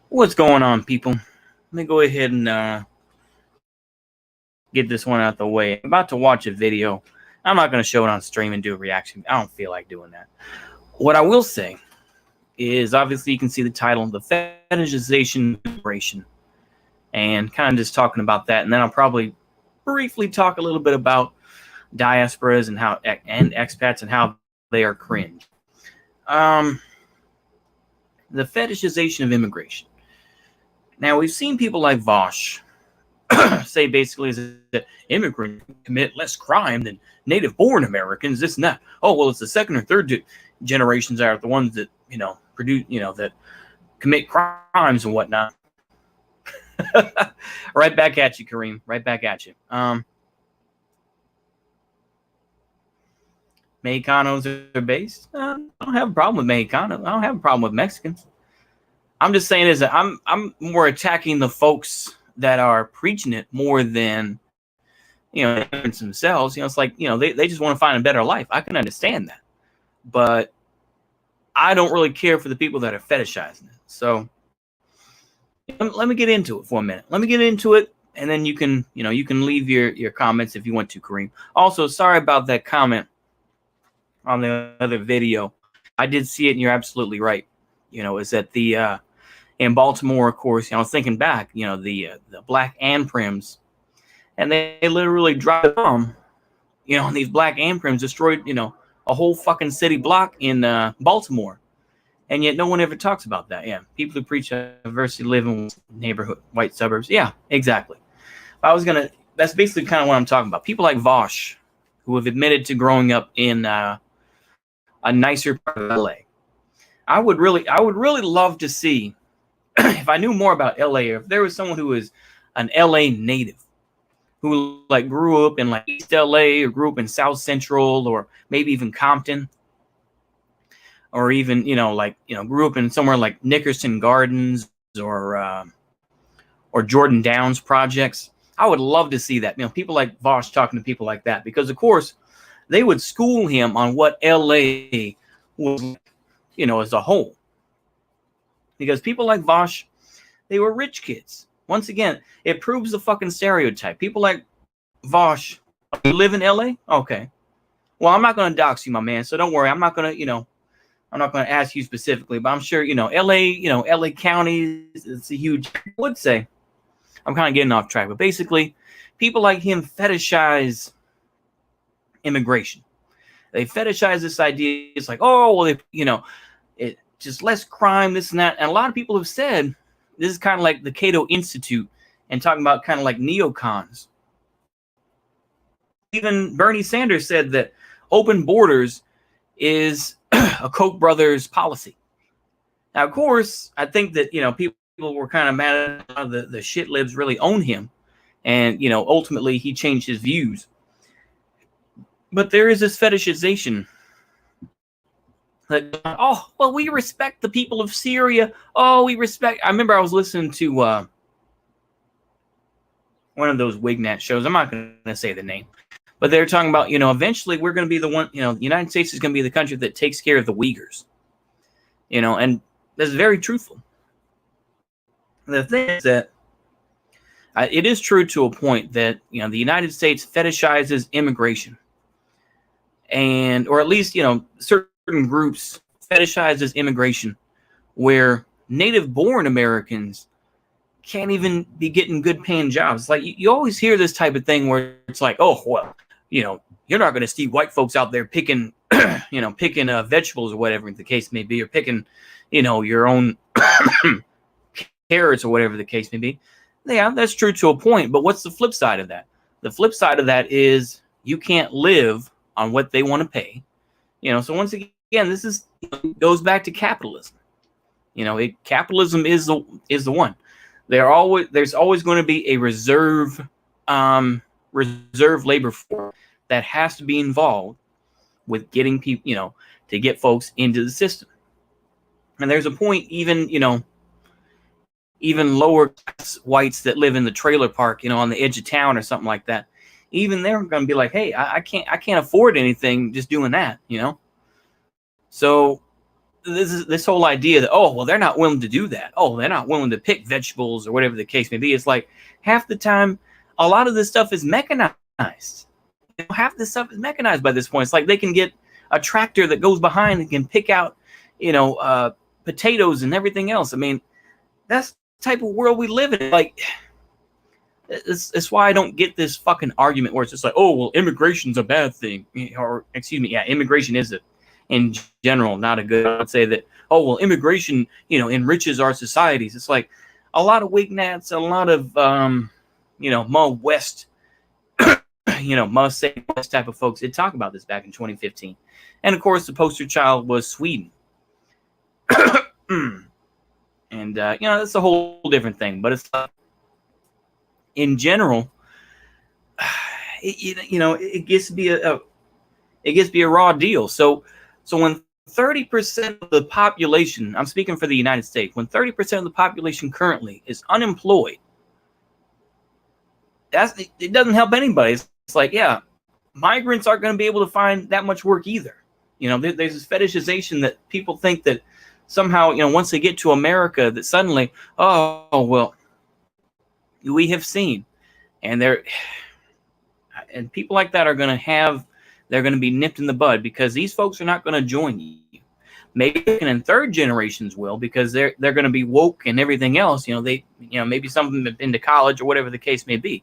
What's going on, people? Let me go ahead and get this one out the way. I'm about to watch a video. I'm not going to show it on stream and do a reaction. I don't feel like doing that. What I will say is, obviously, you can see the title, The Fetishization of Immigration, and kind of just talking about that. And then I'll probably briefly talk a little bit about diasporas and expats and how they are cringe. The fetishization of immigration. Now, we've seen people like Vosh say basically that immigrants commit less crime than native-born Americans, this and that. Oh, well, it's the second or third generations are the ones that, that commit crimes and whatnot. Right back at you, Kareem. Right back at you. Mexicanos are based. I don't have a problem with Mexicanos. I don't have a problem with Mexicans. I'm just saying is that I'm more attacking the folks that are preaching it more than, immigrants themselves. It's like, they just want to find a better life. I can understand that. But I don't really care for the people that are fetishizing it. So let me get into it for a minute. Let me get into it, and then you can leave your comments if you want to, Kareem. Also, sorry about that comment on the other video. I did see it, and you're absolutely right. Is that the in Baltimore, of course, I was thinking back, the black Anprims, and they literally dropped a bomb, and these black Anprims destroyed, a whole fucking city block in Baltimore. And yet no one ever talks about that. Yeah, people who preach diversity live in neighborhood, white suburbs. Yeah, exactly. That's basically kind of what I'm talking about. People like Vosh, who have admitted to growing up in a nicer part of LA. I would really love to see if I knew more about LA, or if there was someone who was an LA native who like grew up in like East LA or grew up in South Central or maybe even Compton, or even, grew up in somewhere like Nickerson Gardens or Jordan Downs projects. I would love to see that. People like Vosh talking to people like that, because of course they would school him on what LA was, as a whole. Because people like Vosh, they were rich kids. Once again, it proves the fucking stereotype. People like Vosh, you live in LA? Okay. Well, I'm not going to dox you, my man. So don't worry. I'm not going to, I'm not going to ask you specifically, but I'm sure, LA County is a huge, I would say. I'm kind of getting off track, but basically, people like him fetishize immigration. They fetishize this idea. It's like, oh, well, it just less crime, this and that. And a lot of people have said this is kind of like the Cato Institute and talking about kind of like neocons. Even Bernie Sanders said that open borders is a Koch brothers policy. Now, of course, I think that, people were kind of mad at how the shit libs really own him. And, ultimately he changed his views. But there is this fetishization. Like, oh, well, we respect the people of Syria. Oh, we respect. I remember I was listening to one of those Wignat shows. I'm not going to say the name. But they're talking about, eventually we're going to be the one, the United States is going to be the country that takes care of the Uyghurs. And that's very truthful. The thing is that it is true to a point that, the United States fetishizes immigration. Or at least, certain groups fetishizes immigration where native-born Americans can't even be getting good paying jobs. Like you always hear this type of thing where it's like, oh, well, you're not going to see white folks out there picking, picking vegetables or whatever the case may be, or picking, your own carrots or whatever the case may be. Yeah, that's true to a point. But what's the flip side of that? The flip side of that is you can't live on what they want to pay. So once again, this goes back to capitalism. Capitalism is the one. There's always going to be a reserve labor force that has to be involved with getting people, to get folks into the system. And there's a point, even lower class whites that live in the trailer park, on the edge of town or something like that. Even they're going to be like, hey, I can't afford anything just doing that, So this whole idea that, oh, well, they're not willing to do that. Oh, they're not willing to pick vegetables or whatever the case may be. It's like half the time, a lot of this stuff is mechanized. Half this stuff is mechanized by this point. It's like they can get a tractor that goes behind and can pick out, potatoes and everything else. I mean, that's the type of world we live in. Like, it's why I don't get this fucking argument where it's just like, oh, well, immigration's a bad thing. Or, excuse me, yeah, immigration is in general not a good. I would say that, oh, well, immigration, enriches our societies. It's like a lot of Wignats, a lot of, Ma West, Ma Say West type of folks did talk about this back in 2015. And, of course, the poster child was Sweden. And, that's a whole different thing. But it's in general, it gets to be a raw deal. So when 30% of the population, I'm speaking for the United States, when 30% of the population currently is unemployed, it doesn't help anybody. It's like, yeah, migrants aren't going to be able to find that much work either. There's this fetishization that people think that somehow, once they get to America, that suddenly, oh, well, we have seen, and people like that are going to they're going to be nipped in the bud, because these folks are not going to join you. Maybe second and third generations will, because they're going to be woke and everything else. Maybe some of them have been to college or whatever the case may be.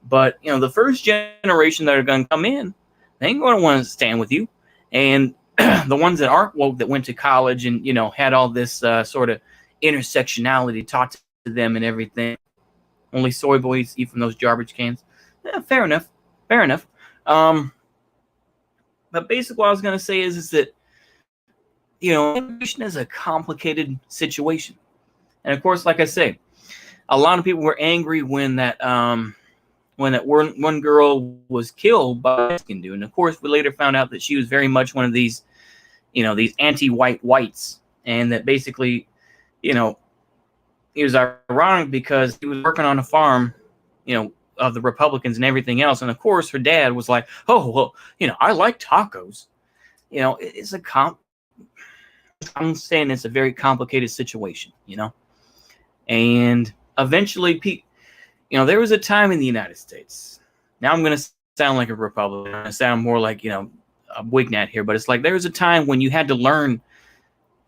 But, the first generation that are going to come in, they ain't going to want to stand with you. And the ones that aren't woke, that went to college and, had all this sort of intersectionality taught to them and everything. Only soy boys eat from those garbage cans. Yeah, fair enough. But basically what I was going to say is that, immigration is a complicated situation. And of course, like I say, a lot of people were angry when that one girl was killed by a Mexican dude. And of course, we later found out that she was very much one of these, these anti-white whites. And that basically, it was ironic because he was working on a farm, of the Republicans and everything else. And of course, her dad was like, oh, well, I like tacos. I'm saying it's a very complicated situation, and eventually, there was a time in the United States. Now I'm going to sound like a Republican. I'm going to sound more like, a Wignat here, but it's like there was a time when you had to learn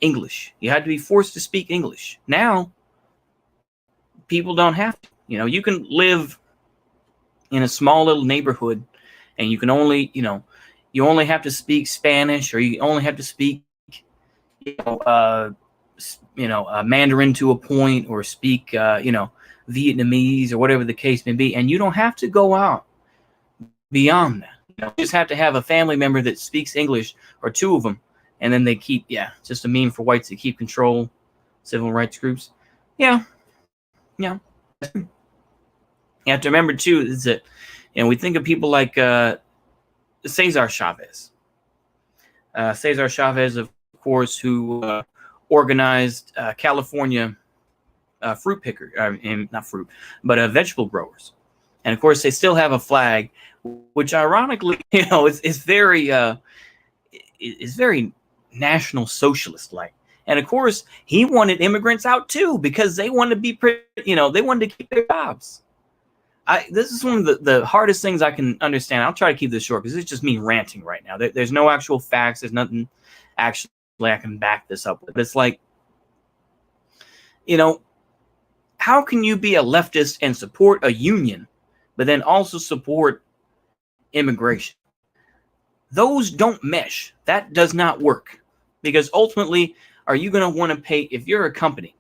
English. You had to be forced to speak English. Now, people don't have to. You can live in a small little neighborhood, and you can only, you only have to speak Spanish, or you only have to speak, Mandarin to a point, or speak, Vietnamese, or whatever the case may be, and you don't have to go out beyond that. You just have to have a family member that speaks English, or two of them, and then they keep, just a meme for whites to keep control, civil rights groups. Yeah. You have to remember too is that, we think of people like Cesar Chavez. Cesar Chavez, of course, who organized California fruit picker, not fruit, but vegetable growers. And of course, they still have a flag, which ironically, is very National Socialist like. And of course, he wanted immigrants out too, because they wanted to be, they wanted to keep their jobs. This is one of the hardest things I can understand. I'll try to keep this short because it's just me ranting right now. There's no actual facts. There's nothing actually I can back this up with. But it's like, how can you be a leftist and support a union, but then also support immigration? Those don't mesh. That does not work, because ultimately, are you going to want to pay, if you're a company,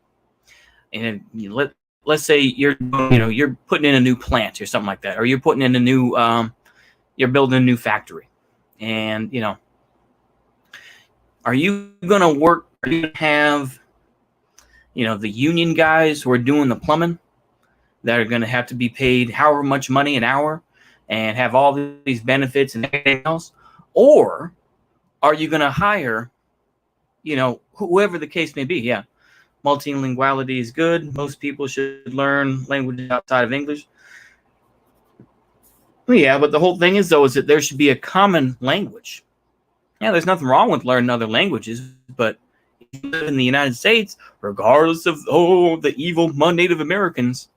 and let's say you're putting in a new plant or something like that, or you're putting in a new, you're building a new factory, and are you going to work? Are you going to have, the union guys who are doing the plumbing that are going to have to be paid however much money an hour and have all these benefits and everything else, or are you going to hire, whoever the case may be? Yeah. Multilinguality is good. Most people should learn languages outside of English. Yeah, but the whole thing is that there should be a common language. Yeah, there's nothing wrong with learning other languages, but you live in the United States, regardless of the evil Native Americans,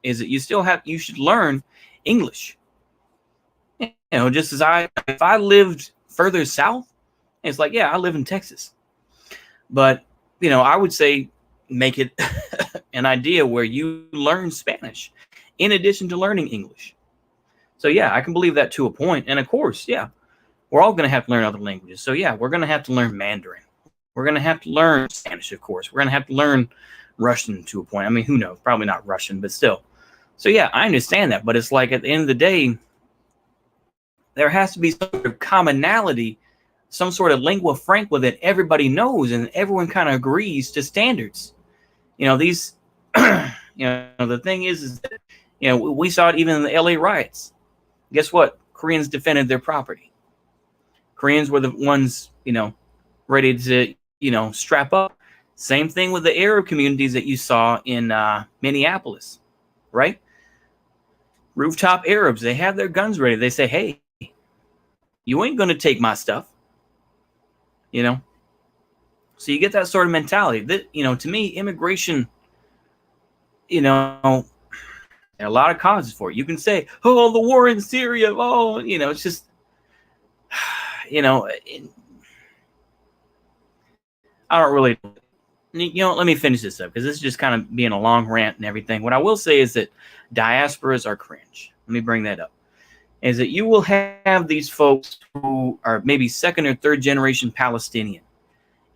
is that you should learn English. Just as if I lived further south, it's like, yeah, I live in Texas, but I would say make it an idea where you learn Spanish in addition to learning English. So yeah, I can believe that to a point. And of course, yeah, we're all going to have to learn other languages. So yeah, we're going to have to learn Mandarin. We're going to have to learn Spanish, of course. We're going to have to learn Russian to a point. I mean, who knows? Probably not Russian, but still. So yeah, I understand that. But it's like at the end of the day, there has to be some sort of commonality, some sort of lingua franca that everybody knows and everyone kind of agrees to standards. These, the thing is that, we saw it even in the LA riots. Guess what? Koreans defended their property. Koreans were the ones, ready to, strap up. Same thing with the Arab communities that you saw in Minneapolis, right? Rooftop Arabs, they have their guns ready. They say, hey, you ain't going to take my stuff, So you get that sort of mentality. That, to me, immigration, there are a lot of causes for it. You can say, oh, the war in Syria, it's just, I don't really, let me finish this up because this is just kind of being a long rant and everything. What I will say is that diasporas are cringe. Let me bring that up. Is that you will have these folks who are maybe second or third generation Palestinian,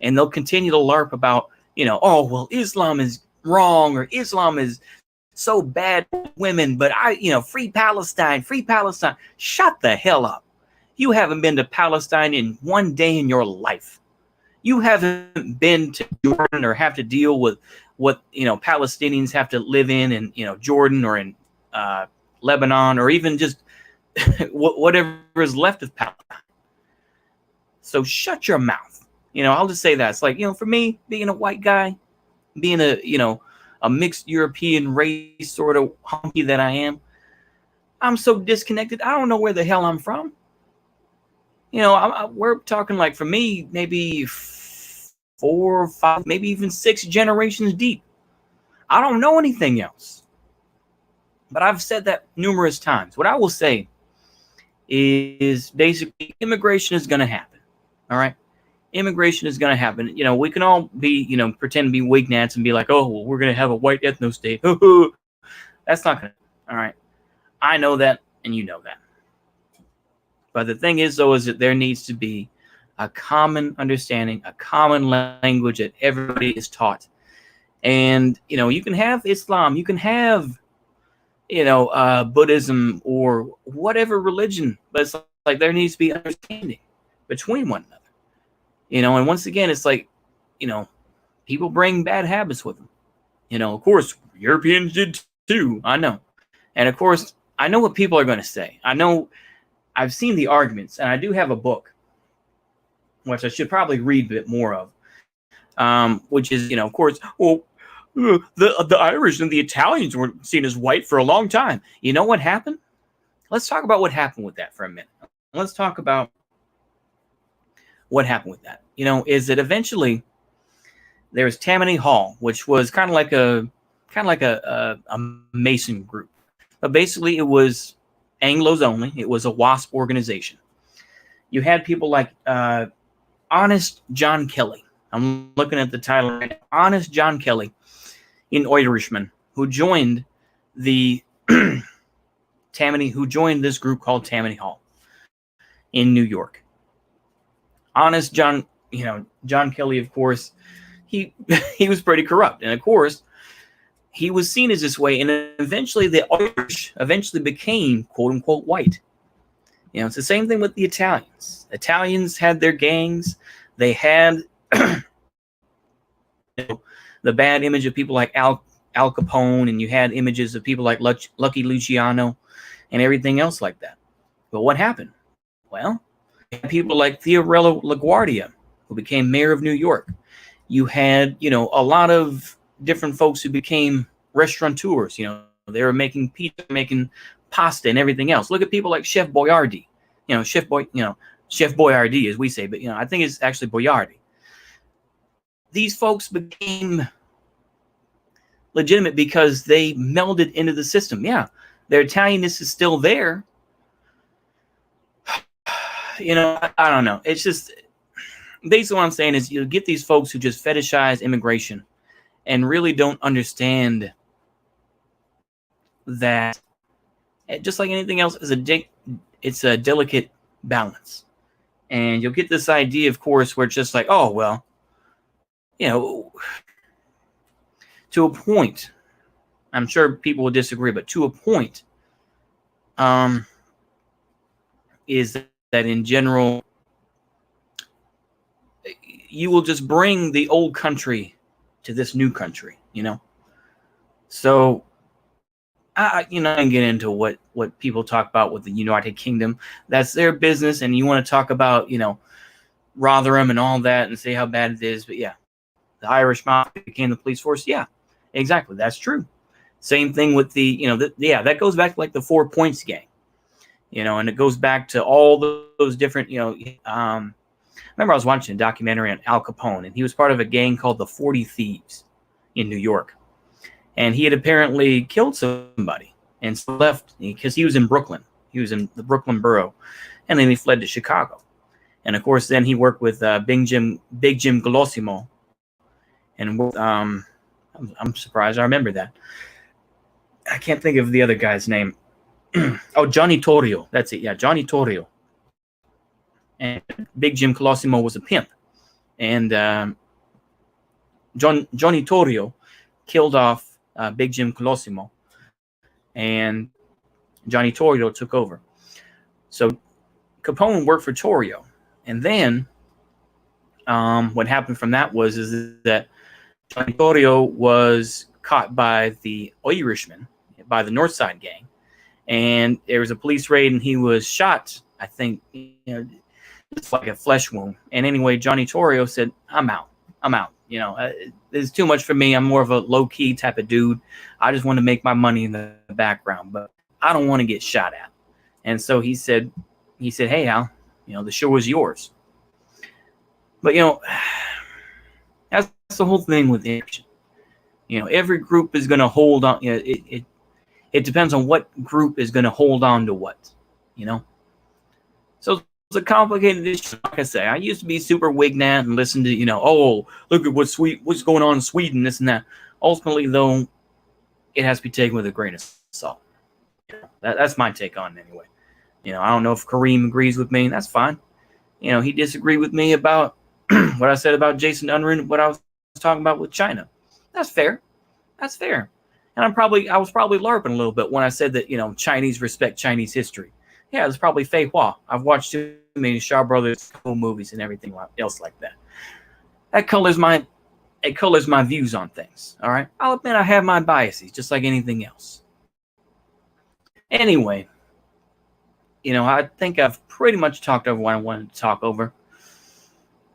and they'll continue to LARP about, oh, well, Islam is wrong or Islam is so bad for women, but free Palestine, free Palestine. Shut the hell up. You haven't been to Palestine in one day in your life. You haven't been to Jordan or have to deal with what, Palestinians have to live in, Jordan or in Lebanon or even just whatever is left of Palestine. So shut your mouth. I'll just say that. It's like, for me, being a white guy, being a mixed European race sort of hunky that I am, I'm so disconnected. I don't know where the hell I'm from. We're talking like, for me, maybe 4 or 5, maybe even 6 generations deep. I don't know anything else. But I've said that numerous times. What I will say is basically immigration is going to happen. All right. Immigration is going to happen. We can all be, pretend to be weak nats and be like, oh, well, we're going to have a white ethno state. That's not going to. All right. I know that. And you know that. But the thing is, though, is that there needs to be a common understanding, a common language that everybody is taught. And, you can have Islam, you can have, Buddhism or whatever religion, but it's like there needs to be understanding between one another. And once again, it's like, people bring bad habits with them. Of course, Europeans did too. I know. And of course, I know what people are going to say. I know I've seen the arguments, and I do have a book, which I should probably read a bit more of, which is, of course, well, the Irish and the Italians were seen as white for a long time. You know what happened? Let's talk about what happened with that for a minute. Let's talk about what happened with that. Is that eventually there was Tammany Hall, which was kind of like a Mason group, but basically it was Anglos only. It was a WASP organization. You had people like Honest John Kelly. I'm looking at the title right now. Honest John Kelly, an Irishman who joined the who joined this group called Tammany Hall in New York. Honest John, John Kelly, of course, he was pretty corrupt, and of course, he was seen as this way, and eventually the Irish became quote unquote white. It's the same thing with the Italians. Italians had their gangs. They had the bad image of people like Al Capone, and you had images of people like Lucky Luciano and everything else like that. But what happened? Well, you had people like Fiorello LaGuardia, who became mayor of New York. You had, a lot of different folks who became restaurateurs. They were making pizza, making pasta and everything else. Look at people like Chef Boyardee. Chef Boyardee, as we say, but I think it's actually Boyardee. these folks became legitimate because they melded into the system. Yeah, their Italianness is still there. I don't know. It's just basically what I'm saying is you get these folks who just fetishize immigration and really don't understand that, just like anything else, it's a delicate balance. And you'll get this idea, of course, where it's just like, oh, well, to a point, I'm sure people will disagree, but to a point, is that in general, you will just bring the old country to this new country, So, I can get into what people talk about with the United Kingdom. That's their business, and you want to talk about, Rotherham and all that and say how bad it is. But yeah, the Irish Mafia became the police force. Yeah, exactly. That's true. Same thing with that goes back to like the 4 Points gang, and it goes back to all those different, remember I was watching a documentary on Al Capone, and he was part of a gang called the 40 Thieves in New York. And he had apparently killed somebody and left because he was in Brooklyn. He was in the Brooklyn borough. And then he fled to Chicago. And of course, then he worked with Big Jim Colosimo. And I'm surprised I remember that. I can't think of the other guy's name. Oh, Johnny Torrio. That's it. Yeah, Johnny Torrio. And Big Jim Colosimo was a pimp. And Johnny Torrio killed off Big Jim Colosimo, and Johnny Torrio took over. So Capone worked for Torrio, and then what happened from that is that Johnny Torrio was caught by the Irishmen, by the North Side gang, and there was a police raid, and he was shot. I think it's like a flesh wound. And anyway, Johnny Torrio said, "I'm out. It's too much for me. I'm more of a low-key type of dude. I just want to make my money in the background, but I don't want to get shot at." And so he said, "Hey, Al, the show is yours." But, that's the whole thing with action. Every group is going to hold on. It depends on what group is going to hold on to what, So it's a complicated issue. Like I say, I used to be super Wignat and listen to, oh, look at what's going on in Sweden, this and that. Ultimately, though, it has to be taken with a grain of salt. That's my take on it anyway. I don't know if Kareem agrees with me. That's fine. He disagreed with me about what I said about Jason Unruh, what I was talking about with China. That's fair. That's fair. And I was probably LARPing a little bit when I said that, Chinese respect Chinese history. Yeah, it's probably Fei Hua. I've watched too many Shaw Brothers movies and everything else like that. It colors my views on things. All right, I'll admit I have my biases, just like anything else. Anyway, I think I've pretty much talked over what I wanted to talk over.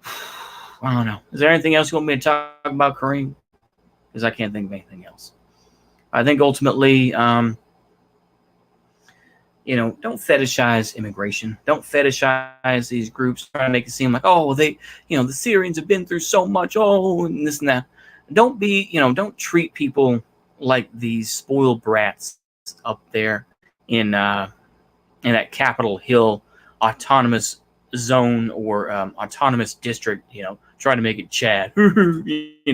I don't know. Is there anything else you want me to talk about, Kareem? Because I can't think of anything else. I think ultimately, don't fetishize immigration. Don't fetishize these groups, trying to make it seem like, oh, the Syrians have been through so much, oh, and this and that. Don't treat people like these spoiled brats up there in that Capitol Hill autonomous zone or autonomous district, trying to make it Chad, in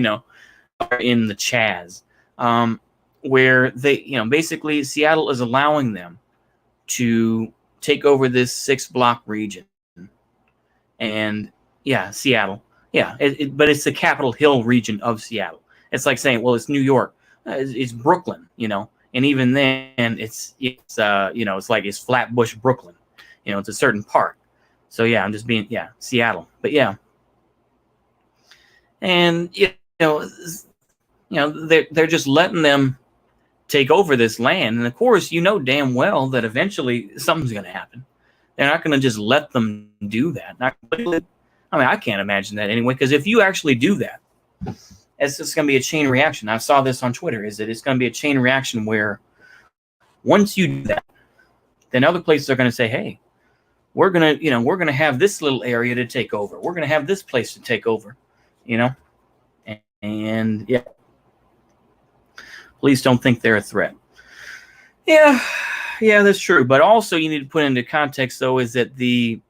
the Chaz, where they, basically Seattle is allowing them to take over this 6-block region. And yeah, Seattle. Yeah, but it's the Capitol Hill region of Seattle. It's like saying, well, it's New York. It's Brooklyn, and even then it's like it's Flatbush, Brooklyn. It's a certain part. So yeah, I'm just being, Seattle. But yeah. And, they're just letting them take over this land. And of course, damn well that eventually something's going to happen. They're not going to just let them do that. I can't imagine that anyway, because if you actually do that, it's just going to be a chain reaction. I saw this on Twitter, is that it's going to be a chain reaction where once you do that, then other places are going to say, hey, we're going to have this little area to take over. We're going to have this place to take over, And yeah, police don't think they're a threat. Yeah, that's true. But also, you need to put into context, though, is that the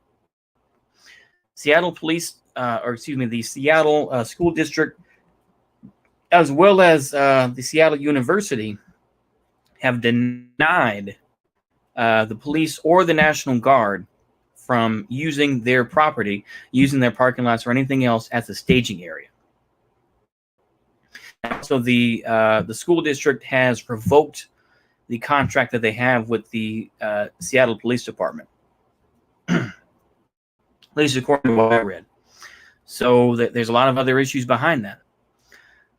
Seattle police, the Seattle school district, as well as the Seattle University, have denied the police or the National Guard from using their property, using their parking lots or anything else as a staging area. So the school district has revoked the contract that they have with the Seattle Police Department, at least according to what I read. So there's a lot of other issues behind that.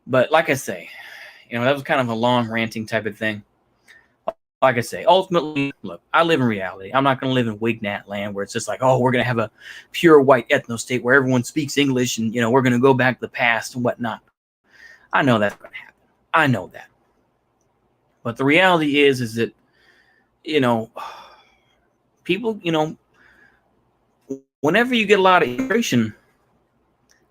But like I say, that was kind of a long ranting type of thing. Like I say, ultimately, look, I live in reality. I'm not going to live in Wignat land where it's just like, oh, we're going to have a pure white ethno state where everyone speaks English and, we're going to go back to the past and whatnot. I know that's going to happen. I know that. But the reality is that, people, whenever you get a lot of immigration,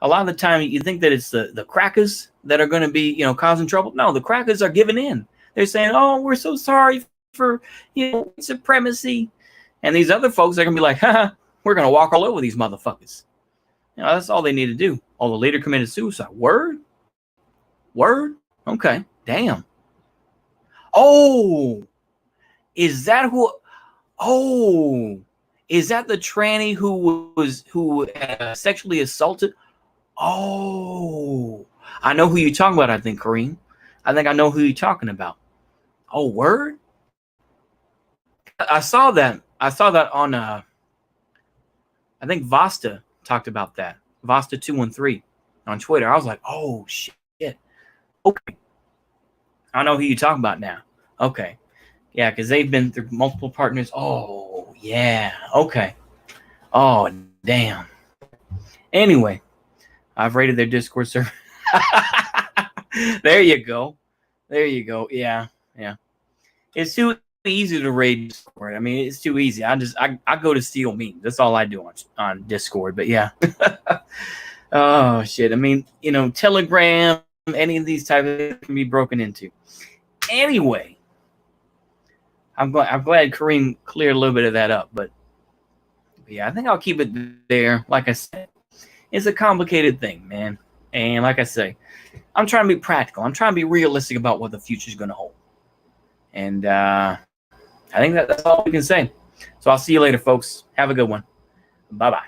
a lot of the time you think that it's the crackers that are going to be, causing trouble. No, the crackers are giving in. They're saying, oh, we're so sorry for, supremacy. And these other folks are going to be like, haha, we're going to walk all over these motherfuckers. That's all they need to do. Oh, the leader committed suicide. Word? Okay. Damn. Oh, is that who? Oh, is that the tranny who sexually assaulted? Oh, I know who you're talking about. I think, Kareem. I think I know who you're talking about. Oh, word. I saw that on I think Vasta talked about that. Vasta 213 on Twitter. I was like, oh shit. Okay. I know who you're talking about now. Okay. Yeah, because they've been through multiple partners. Oh, yeah. Okay. Oh, damn. Anyway, I've rated their Discord server. There you go. Yeah. It's too easy to raid Discord. I mean, it's too easy. I go to steal memes. That's all I do on Discord. But yeah. Oh, shit. I mean, Telegram, any of these types of things can be broken into. Anyway, I'm glad Kareem cleared a little bit of that up, but yeah, I think I'll keep it there. Like I said, it's a complicated thing, man. And like I say, I'm trying to be practical. I'm trying to be realistic about what the future is going to hold. And I think that's all we can say. So I'll see you later, folks. Have a good one. Bye-bye.